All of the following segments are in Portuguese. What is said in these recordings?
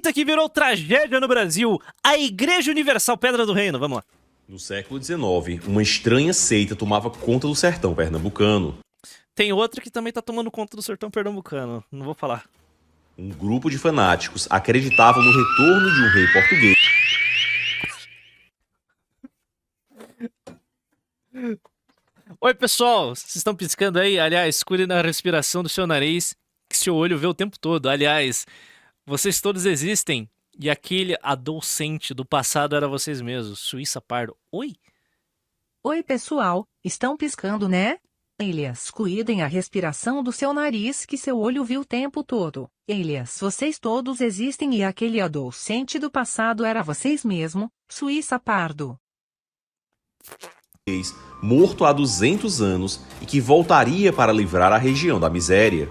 seita que virou tragédia no Brasil, a Igreja Universal Pedra do Reino. Vamos lá. No século XIX, uma estranha seita tomava conta do sertão pernambucano. Tem outra que também tá tomando conta do sertão pernambucano. Não vou falar. Um grupo de fanáticos acreditavam no retorno de um rei português. Oi, pessoal. Vocês estão piscando aí? Aliás, cuide na respiração do seu nariz, que seu olho vê o tempo todo. Aliás, vocês todos existem. E aquele adolescente do passado era vocês mesmos. Suíça Pardo. Oi? Oi, pessoal. Estão piscando, né? Elias, cuidem a respiração do seu nariz que seu olho viu o tempo todo. Elias, vocês todos existem e aquele adolescente do passado era vocês mesmo, Suíça Pardo. Morto há 200 anos e que voltaria para livrar a região da miséria.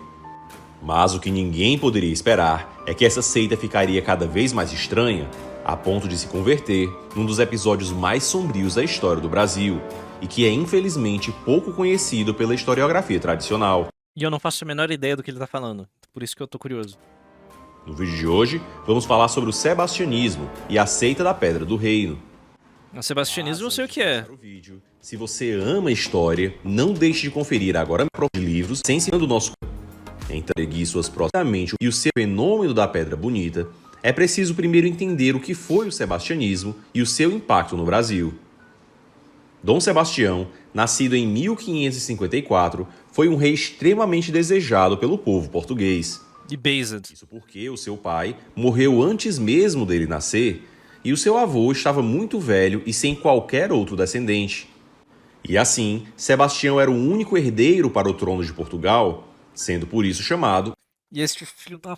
Mas o que ninguém poderia esperar é que essa seita ficaria cada vez mais estranha, a ponto de se converter num dos episódios mais sombrios da história do Brasil, e que é infelizmente pouco conhecido pela historiografia tradicional. E eu não faço a menor ideia do que ele tá falando, por isso que eu tô curioso. No vídeo de hoje, vamos falar sobre o sebastianismo e a seita da Pedra do Reino. O sebastianismo eu sei o que é. Se você ama história, não deixe de conferir agora de livros sem ser do nosso. Entregue suas proximamente e o seu fenômeno da Pedra Bonita, é preciso primeiro entender o que foi o sebastianismo e o seu impacto no Brasil. Dom Sebastião, nascido em 1554, foi um rei extremamente desejado pelo povo português. E based. Isso porque o seu pai morreu antes mesmo dele nascer e o seu avô estava muito velho e sem qualquer outro descendente. E assim, Sebastião era o único herdeiro para o trono de Portugal, sendo por isso chamado... E este filho da...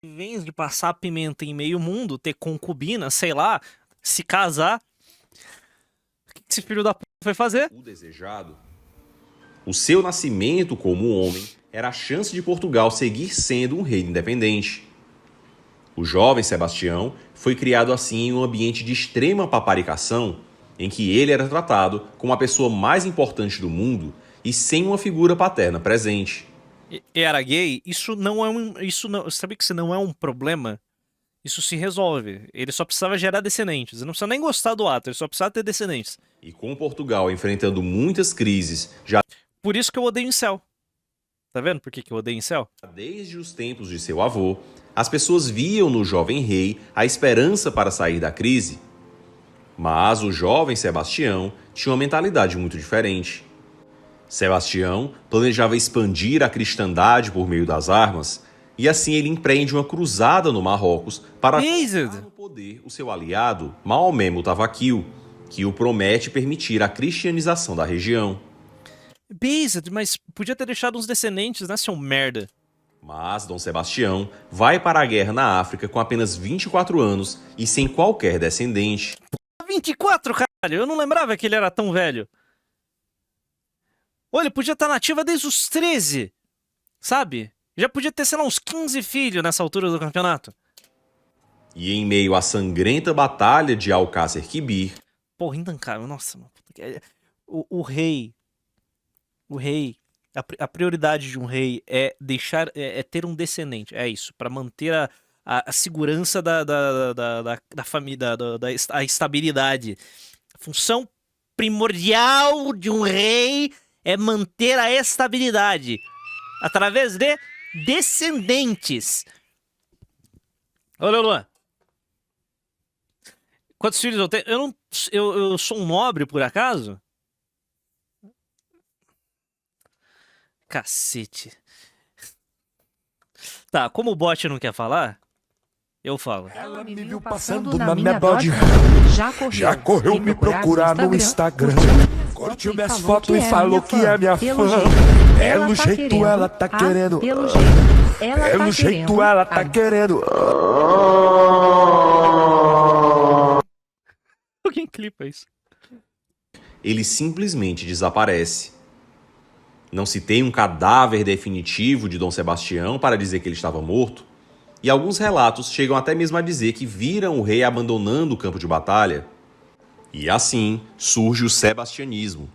Em vez de passar pimenta em meio mundo, ter concubina, sei lá, se casar... O que esse filho da p foi fazer? O desejado. O seu nascimento como homem era a chance de Portugal seguir sendo um reino independente. O jovem Sebastião foi criado assim em um ambiente de extrema paparicação, em que ele era tratado como a pessoa mais importante do mundo e sem uma figura paterna presente. E era gay? Isso não é um... Sabe que isso não é um problema? Isso se resolve. Ele só precisava gerar descendentes. Ele não precisa nem gostar do ato, ele só precisava ter descendentes. E com Portugal enfrentando muitas crises, já por isso que eu odeio incel. Tá vendo por que eu odeio incel? desde os tempos de seu avô, as pessoas viam no jovem rei a esperança para sair da crise. Mas o jovem Sebastião tinha uma mentalidade muito diferente. Sebastião planejava expandir a cristandade por meio das armas, e assim ele empreende uma cruzada no Marrocos para colocar no poder o seu aliado, Maomé Mutawakkil, que o promete permitir a cristianização da região. Based, mas podia ter deixado uns descendentes, né, seu merda? Mas Dom Sebastião vai para a guerra na África com apenas 24 anos e sem qualquer descendente. 24, caralho! Eu não lembrava que ele era tão velho. Olha, ele podia estar nativa desde os 13, sabe? Já podia ter, sei lá, uns 15 filhos nessa altura do campeonato. E em meio à sangrenta batalha de Alcácer Quibir... Porra, ainda, cara, nossa, mano. O rei, a prioridade de um rei é deixar, é ter um descendente, é isso, para manter a segurança da família, a estabilidade. A função primordial de um rei é manter a estabilidade através de descendentes. Olha, Luan. Quantos filhos eu tenho? Eu sou um nobre, por acaso? Cacete. Tá, como o bot não quer falar, eu falo. Ela me viu passando na minha Dodge. Já correu me procurar no Instagram. Curtiu minhas fotos e falou que é minha fã. Pelo jeito ela tá querendo. Pelo jeito ela tá querendo. Alguém clipa isso. Ele simplesmente desaparece. Não se tem um cadáver definitivo de Dom Sebastião para dizer que ele estava morto, e alguns relatos chegam até mesmo a dizer que viram o rei abandonando o campo de batalha. E assim surge o sebastianismo.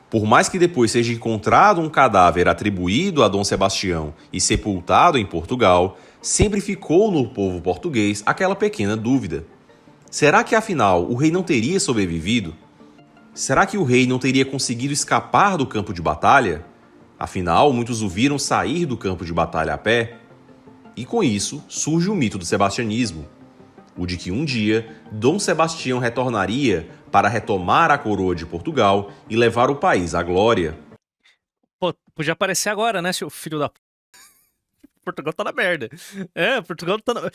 Por mais que depois seja encontrado um cadáver atribuído a Dom Sebastião e sepultado em Portugal, sempre ficou no povo português aquela pequena dúvida. Será que afinal o rei não teria sobrevivido? Será que o rei não teria conseguido escapar do campo de batalha? Afinal, muitos o viram sair do campo de batalha a pé. E com isso surge o mito do sebastianismo, o de que um dia Dom Sebastião retornaria para retomar a coroa de Portugal e levar o país à glória. Pô, podia aparecer agora, né, seu filho da... Portugal tá na merda. Portugal tá na...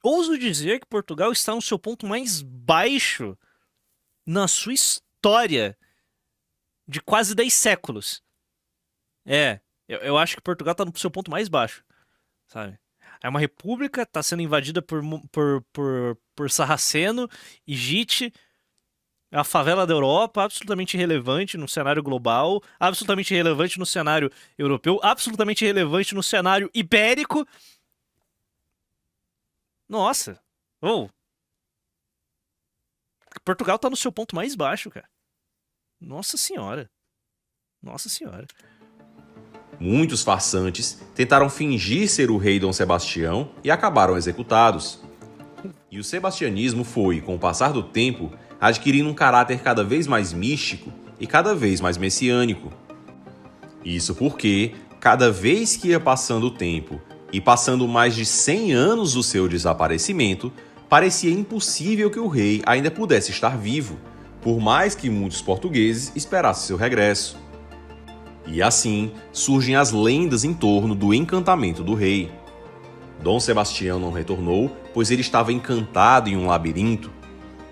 Ouso dizer que Portugal está no seu ponto mais baixo na sua história de quase 10 séculos. Eu acho que Portugal tá no seu ponto mais baixo, sabe? É uma república, tá sendo invadida por sarraceno, higite, é a favela da Europa, absolutamente irrelevante no cenário global, absolutamente irrelevante no cenário europeu, absolutamente irrelevante no cenário ibérico. Nossa, Portugal tá no seu ponto mais baixo, cara. Nossa senhora. Nossa senhora. Muitos farsantes tentaram fingir ser o rei Dom Sebastião e acabaram executados. E o sebastianismo foi, com o passar do tempo, adquirindo um caráter cada vez mais místico e cada vez mais messiânico. Isso porque, cada vez que ia passando o tempo e passando mais de 100 anos do seu desaparecimento, parecia impossível que o rei ainda pudesse estar vivo, por mais que muitos portugueses esperassem seu regresso. E assim surgem as lendas em torno do encantamento do rei. Dom Sebastião não retornou, pois ele estava encantado em um labirinto,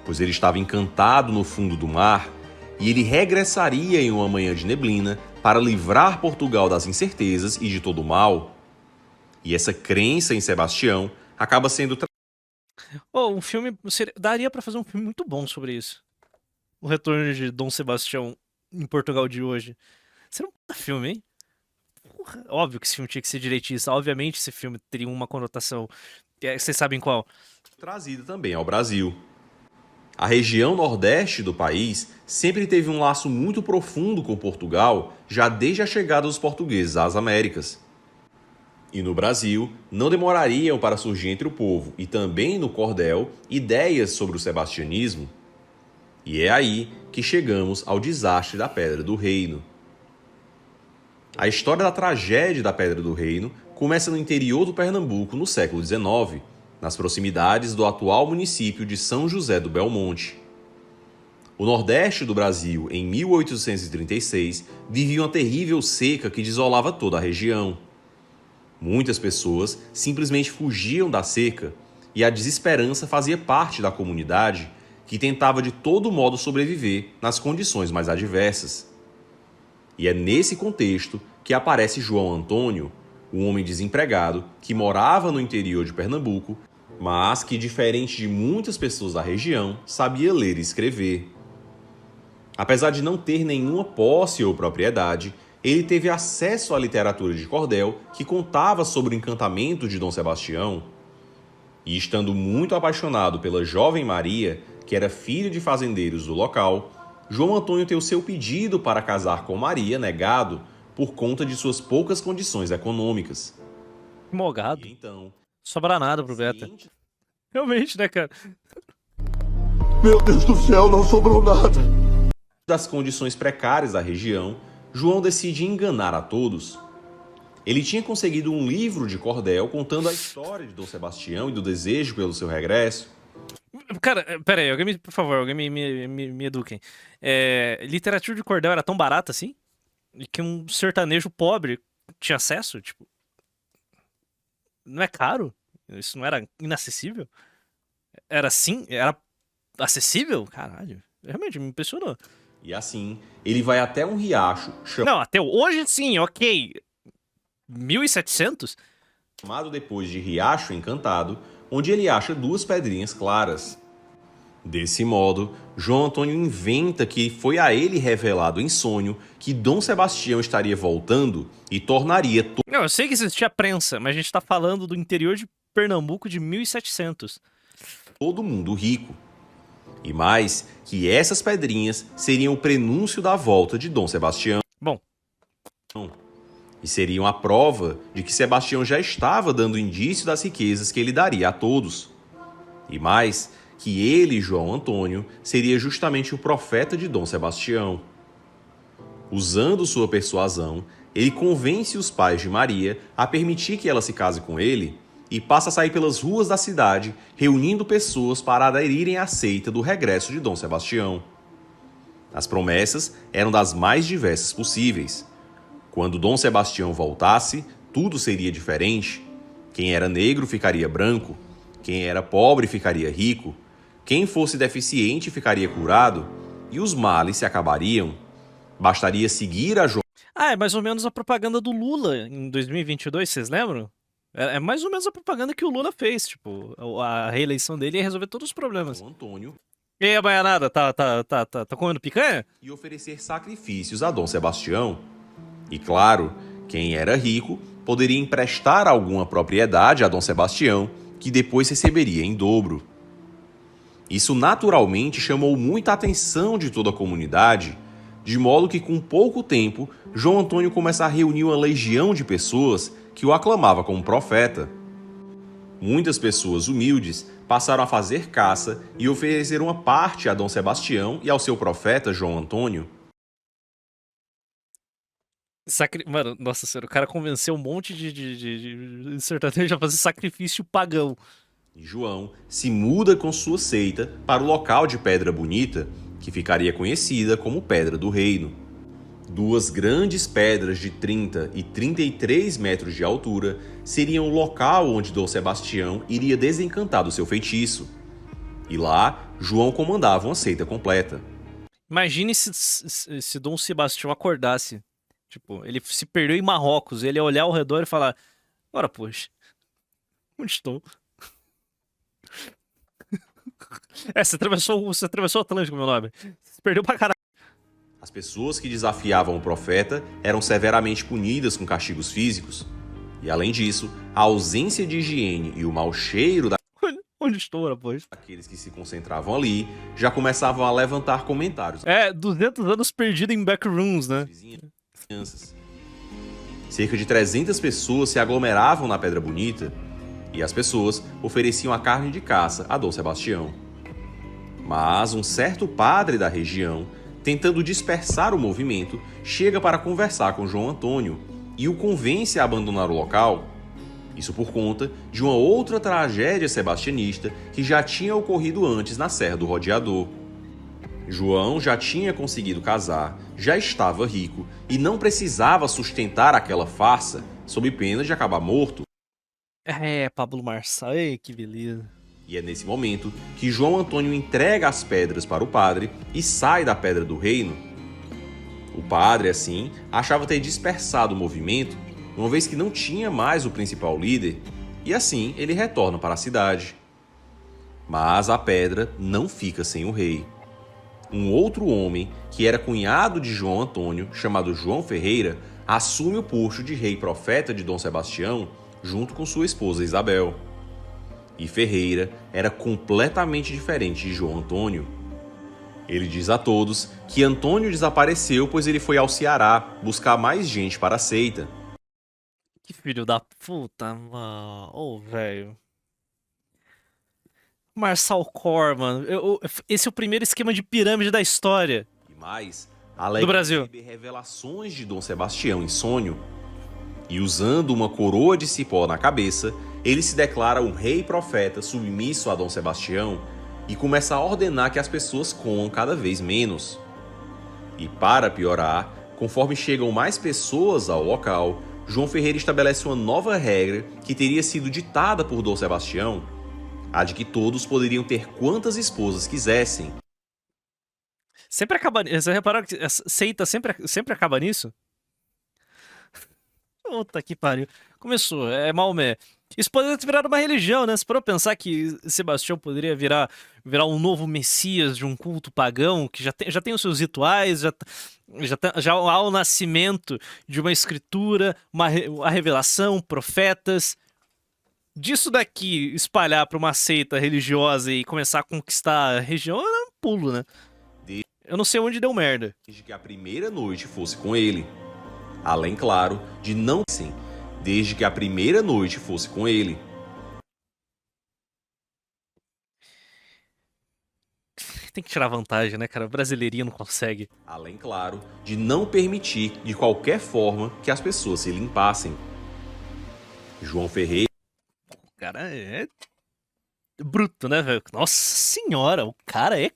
pois ele estava encantado no fundo do mar, e ele regressaria em uma manhã de neblina para livrar Portugal das incertezas e de todo o mal. E essa crença em Sebastião acaba sendo... Um filme... Daria pra fazer um filme muito bom sobre isso. O retorno de Dom Sebastião em Portugal de hoje. Seria um puta filme, hein? Porra, óbvio que esse filme tinha que ser direitista. Obviamente esse filme teria uma conotação... Vocês sabem qual? Trazida também ao Brasil. A região nordeste do país sempre teve um laço muito profundo com Portugal, já desde a chegada dos portugueses às Américas. E no Brasil, não demorariam para surgir entre o povo, e também no cordel, ideias sobre o sebastianismo. E é aí que chegamos ao desastre da Pedra do Reino. A história da tragédia da Pedra do Reino começa no interior do Pernambuco no século XIX, nas proximidades do atual município de São José do Belmonte. O Nordeste do Brasil, em 1836, vivia uma terrível seca que desolava toda a região. Muitas pessoas simplesmente fugiam da seca e a desesperança fazia parte da comunidade que tentava de todo modo sobreviver nas condições mais adversas. E é nesse contexto que aparece João Antônio, um homem desempregado que morava no interior de Pernambuco, mas que, diferente de muitas pessoas da região, sabia ler e escrever. Apesar de não ter nenhuma posse ou propriedade, ele teve acesso à literatura de cordel que contava sobre o encantamento de Dom Sebastião. E estando muito apaixonado pela jovem Maria, que era filha de fazendeiros do local, João Antônio tem o seu pedido para casar com Maria negado por conta de suas poucas condições econômicas. Mogado. E então... Sobra nada pro Beta. Realmente, né, cara? Meu Deus do céu, não sobrou nada. Das condições precárias da região, João decide enganar a todos. Ele tinha conseguido um livro de cordel contando a história de Dom Sebastião e do desejo pelo seu regresso. Cara, pera aí, por favor, alguém me eduquem. Literatura de cordel era tão barata assim? E que um sertanejo pobre tinha acesso? Tipo, não é caro? Isso não era inacessível? Era assim? Era acessível? Caralho, realmente me impressionou. E assim, ele vai até um riacho Não, até hoje sim, ok. 1700? chamado depois de Riacho Encantado, onde ele acha duas pedrinhas claras. Desse modo, João Antônio inventa que foi a ele revelado em sonho que Dom Sebastião estaria voltando e tornaria Não, eu sei que existia prensa, mas a gente tá falando do interior de Pernambuco de 1700. todo mundo rico. E mais, que essas pedrinhas seriam o prenúncio da volta de Dom Sebastião. Bom, e seriam a prova de que Sebastião já estava dando indício das riquezas que ele daria a todos. E mais, que ele, João Antônio, seria justamente o profeta de Dom Sebastião. Usando sua persuasão, ele convence os pais de Maria a permitir que ela se case com ele e passa a sair pelas ruas da cidade, reunindo pessoas para aderirem à seita do regresso de Dom Sebastião. As promessas eram das mais diversas possíveis. Quando Dom Sebastião voltasse, tudo seria diferente. Quem era negro ficaria branco, quem era pobre ficaria rico, quem fosse deficiente ficaria curado, e os males se acabariam. Bastaria seguir a é mais ou menos a propaganda do Lula em 2022, vocês lembram? É mais ou menos a propaganda que o Lula fez, tipo, a reeleição dele ia resolver todos os problemas. João Antônio E aí, a baianada, tá comendo picanha? e oferecer sacrifícios a Dom Sebastião. E claro, quem era rico poderia emprestar alguma propriedade a Dom Sebastião, que depois receberia em dobro. Isso naturalmente chamou muita atenção de toda a comunidade, de modo que com pouco tempo, João Antônio começa a reunir uma legião de pessoas que o aclamava como profeta. Muitas pessoas humildes passaram a fazer caça e ofereceram uma parte a Dom Sebastião e ao seu profeta João Antônio. Mano, nossa senhora, o cara convenceu um monte de sertanejo a fazer sacrifício pagão. E João se muda com sua seita para o local de Pedra Bonita, que ficaria conhecida como Pedra do Reino. Duas grandes pedras de 30 e 33 metros de altura seriam o local onde Dom Sebastião iria desencantar do seu feitiço. E lá, João comandava uma seita completa. Imagine se Dom Sebastião acordasse. Tipo, ele se perdeu em Marrocos, ele ia olhar ao redor e falar: ora, poxa, onde estou? Você atravessou o Atlântico, meu nome. Você se perdeu pra caralho. As pessoas que desafiavam o profeta eram severamente punidas com castigos físicos. E além disso, a ausência de higiene e o mau cheiro Onde estou, ora, poxa? daqueles que se concentravam ali já começavam a levantar comentários. 200 anos perdido em backrooms, né? Crianças. Cerca de 300 pessoas se aglomeravam na Pedra Bonita e as pessoas ofereciam a carne de caça a Dom Sebastião. Mas um certo padre da região, tentando dispersar o movimento, chega para conversar com João Antônio e o convence a abandonar o local. Isso por conta de uma outra tragédia sebastianista que já tinha ocorrido antes na Serra do Rodeador. João já tinha conseguido casar, já estava rico e não precisava sustentar aquela farsa, sob pena de acabar morto. Pablo Marçal, ei, que beleza. E é nesse momento que João Antônio entrega as pedras para o padre e sai da Pedra do Reino. O padre, assim, achava ter dispersado o movimento, uma vez que não tinha mais o principal líder, e assim ele retorna para a cidade. Mas a pedra não fica sem o rei. Um outro homem, que era cunhado de João Antônio, chamado João Ferreira, assume o posto de rei profeta de Dom Sebastião, junto com sua esposa Isabel. E Ferreira era completamente diferente de João Antônio. Ele diz a todos que Antônio desapareceu pois ele foi ao Ceará buscar mais gente para a seita. Que filho da puta, mano. Ô, velho. Marçal Cor, mano. Esse é o primeiro esquema de pirâmide da história. E mais, do Brasil. Receber revelações de Dom Sebastião em sonho. E usando uma coroa de cipó na cabeça, ele se declara um rei profeta submisso a Dom Sebastião e começa a ordenar que as pessoas comam cada vez menos. E para piorar, conforme chegam mais pessoas ao local, João Ferreira estabelece uma nova regra que teria sido ditada por Dom Sebastião, a de que todos poderiam ter quantas esposas quisessem. Sempre acaba... Você reparou que a seita sempre acaba nisso? Puta que pariu. Começou, é Maomé. Isso poderia ter virado uma religião, né? Se for pensar que Sebastião poderia virar um novo messias de um culto pagão, que já tem os seus rituais, já há o nascimento de uma escritura, a revelação, profetas. Disso daqui espalhar para uma seita religiosa e começar a conquistar a região, é um pulo, né? Eu não sei onde deu merda. Desde que a primeira noite fosse com ele. além, claro, de não sim, desde que a primeira noite fosse com ele. Tem que tirar vantagem, né, cara? O brasileirinho não consegue. Além, claro, de não permitir de qualquer forma que as pessoas se limpassem. João Ferreira... O cara é bruto, né, velho? Nossa senhora, o cara é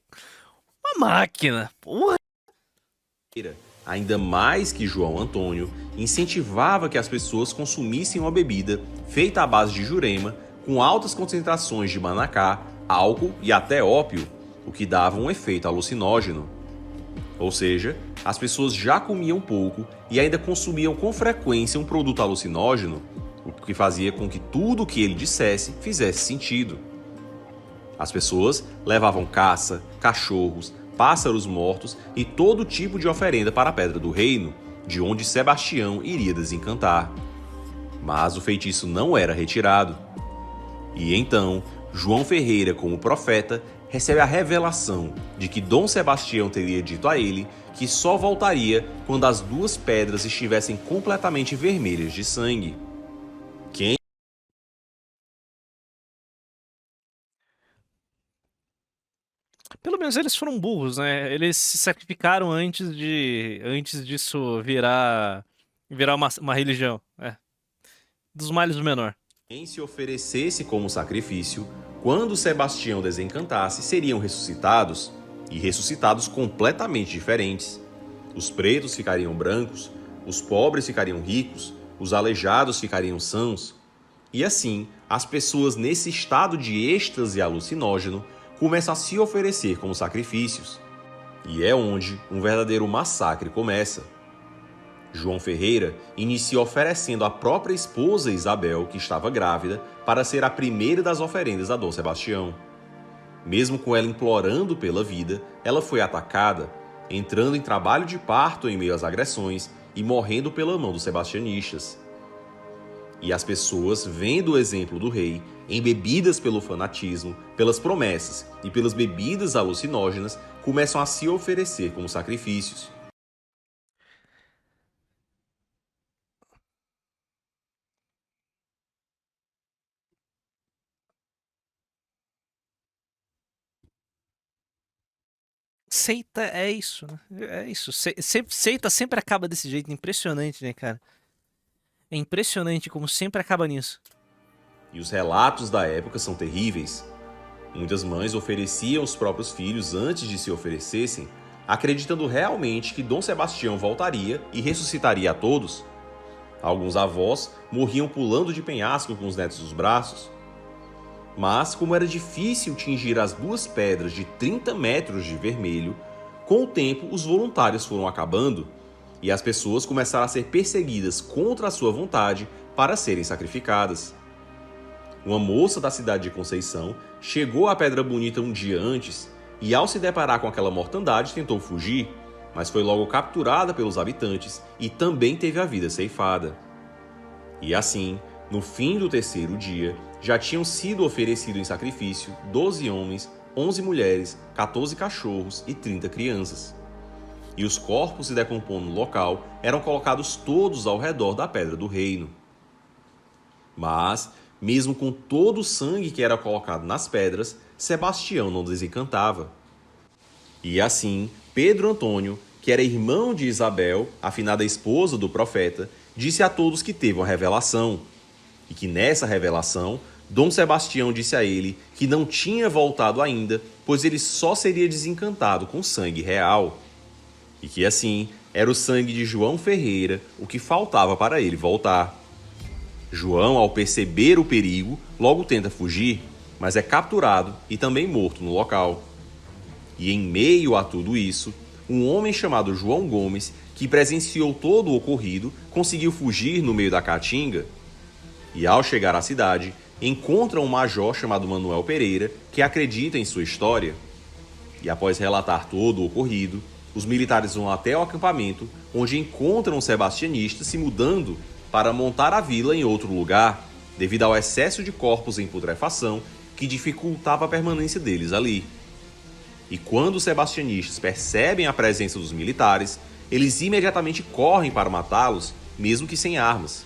uma máquina. Porra. Ainda mais que João Antônio, incentivava que as pessoas consumissem uma bebida feita à base de jurema, com altas concentrações de manacá, álcool e até ópio, o que dava um efeito alucinógeno. Ou seja, as pessoas já comiam pouco e ainda consumiam com frequência um produto alucinógeno, o que fazia com que tudo o que ele dissesse fizesse sentido. As pessoas levavam caça, cachorros, pássaros mortos e todo tipo de oferenda para a Pedra do Reino, de onde Sebastião iria desencantar. Mas o feitiço não era retirado. E então, João Ferreira, como profeta, recebe a revelação de que Dom Sebastião teria dito a ele que só voltaria quando as duas pedras estivessem completamente vermelhas de sangue. Pelo menos eles foram burros, né? Eles se sacrificaram antes disso virar uma religião. Dos males o menor. Quem se oferecesse como sacrifício, quando Sebastião desencantasse, seriam ressuscitados, e ressuscitados completamente diferentes. Os pretos ficariam brancos, os pobres ficariam ricos, os aleijados ficariam sãos. E assim, as pessoas nesse estado de êxtase alucinógeno começam a se oferecer como sacrifícios. E é onde um verdadeiro massacre começa. João Ferreira inicia oferecendo a própria esposa Isabel, que estava grávida, para ser a primeira das oferendas a Dom Sebastião. Mesmo com ela implorando pela vida, ela foi atacada, entrando em trabalho de parto em meio às agressões e morrendo pela mão dos sebastianistas. E as pessoas, vendo o exemplo do rei, embebidas pelo fanatismo, pelas promessas e pelas bebidas alucinógenas, começam a se oferecer como sacrifícios. Seita é isso, né? É isso. Seita sempre acaba desse jeito. Impressionante, né, cara? É impressionante como sempre acaba nisso. E os relatos da época são terríveis. Muitas mães ofereciam os próprios filhos antes de se oferecessem, acreditando realmente que Dom Sebastião voltaria e ressuscitaria a todos. Alguns avós morriam pulando de penhasco com os netos nos braços. Mas, como era difícil tingir as duas pedras de 30 metros de vermelho, com o tempo os voluntários foram acabando e as pessoas começaram a ser perseguidas contra a sua vontade para serem sacrificadas. Uma moça da cidade de Conceição chegou à Pedra Bonita um dia antes e, ao se deparar com aquela mortandade, tentou fugir, mas foi logo capturada pelos habitantes e também teve a vida ceifada. E assim, no fim do terceiro dia, já tinham sido oferecidos em sacrifício 12 homens, 11 mulheres, 14 cachorros e 30 crianças. E os corpos se decompondo no local eram colocados todos ao redor da Pedra do Reino. Mas, mesmo com todo o sangue que era colocado nas pedras, Sebastião não desencantava. E assim, Pedro Antônio, que era irmão de Isabel, a finada esposa do profeta, disse a todos que teve uma revelação, e que nessa revelação, Dom Sebastião disse a ele que não tinha voltado ainda, pois ele só seria desencantado com sangue real. E que assim, era o sangue de João Ferreira o que faltava para ele voltar. João, ao perceber o perigo, logo tenta fugir, mas é capturado e também morto no local. E em meio a tudo isso, um homem chamado João Gomes, que presenciou todo o ocorrido, conseguiu fugir no meio da caatinga. E ao chegar à cidade, encontra um major chamado Manuel Pereira, que acredita em sua história. E após relatar todo o ocorrido, os militares vão até o acampamento, onde encontram os sebastianistas se mudando para montar a vila em outro lugar, devido ao excesso de corpos em putrefação que dificultava a permanência deles ali. E quando os sebastianistas percebem a presença dos militares, eles imediatamente correm para matá-los, mesmo que sem armas.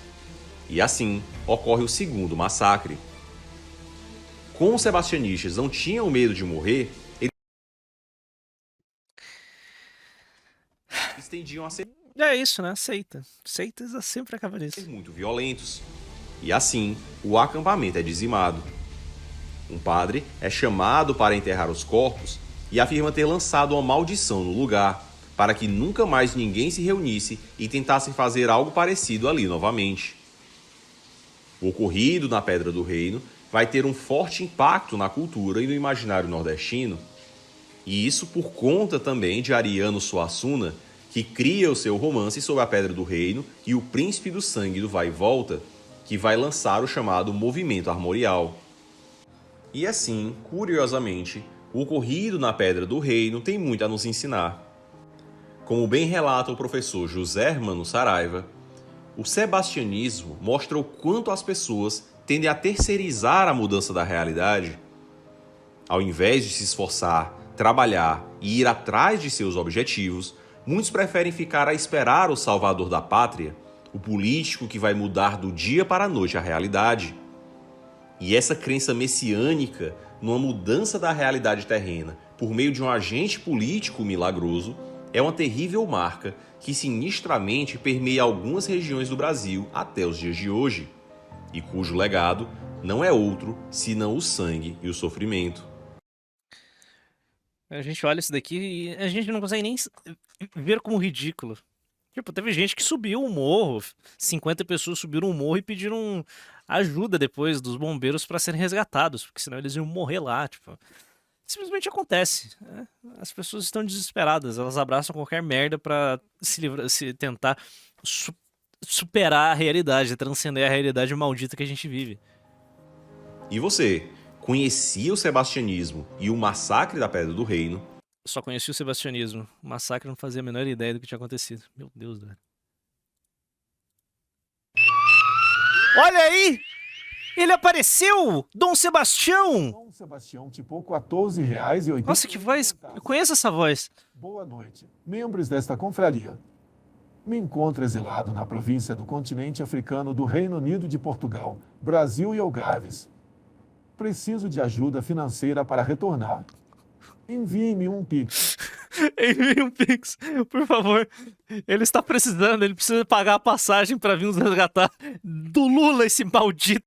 E assim ocorre o segundo massacre. Como os sebastianistas não tinham medo de morrer, eles tendiam a ser É isso, né? Seita. Seitas sempre acabam nisso. muito violentos. E assim, o acampamento é dizimado. Um padre é chamado para enterrar os corpos e afirma ter lançado uma maldição no lugar, para que nunca mais ninguém se reunisse e tentasse fazer algo parecido ali novamente. O ocorrido na Pedra do Reino vai ter um forte impacto na cultura e no imaginário nordestino, e isso por conta também de Ariano Suassuna, que cria o seu romance sobre a Pedra do Reino e o Príncipe do Sangue do Vai e Volta, que vai lançar o chamado Movimento Armorial. E assim, curiosamente, o ocorrido na Pedra do Reino tem muito a nos ensinar. Como bem relata o professor José Hermano Saraiva, o sebastianismo mostra o quanto as pessoas tendem a terceirizar a mudança da realidade. Ao invés de se esforçar, trabalhar e ir atrás de seus objetivos, muitos preferem ficar a esperar o salvador da pátria, o político que vai mudar do dia para a noite a realidade. E essa crença messiânica numa mudança da realidade terrena por meio de um agente político milagroso é uma terrível marca que sinistramente permeia algumas regiões do Brasil até os dias de hoje, e cujo legado não é outro senão o sangue e o sofrimento. A gente olha isso daqui e a gente não consegue nem ver como ridículo. Tipo, teve gente que subiu um morro, 50 pessoas subiram um morro e pediram ajuda depois dos bombeiros para serem resgatados, porque senão eles iam morrer lá, tipo. Simplesmente acontece, né? As pessoas estão desesperadas, elas abraçam qualquer merda pra se tentar superar a realidade, transcender a realidade maldita que a gente vive. E você, conhecia o sebastianismo e o massacre da Pedra do Reino? Só conheci o sebastianismo. O massacre não fazia a menor ideia do que tinha acontecido. Meu Deus, velho. Olha aí! Ele apareceu! Dom Sebastião! Dom Sebastião, tipo R$14,80. Nossa, que voz! Eu conheço essa voz. Boa noite, membros desta confraria. Me encontro exilado na província do continente africano do Reino Unido de Portugal, Brasil e Algarves. Preciso de ajuda financeira para retornar. Envie-me um Pix. Envie um Pix, por favor. Ele está precisando, ele precisa pagar a passagem para vir nos resgatar do Lula, esse maldito.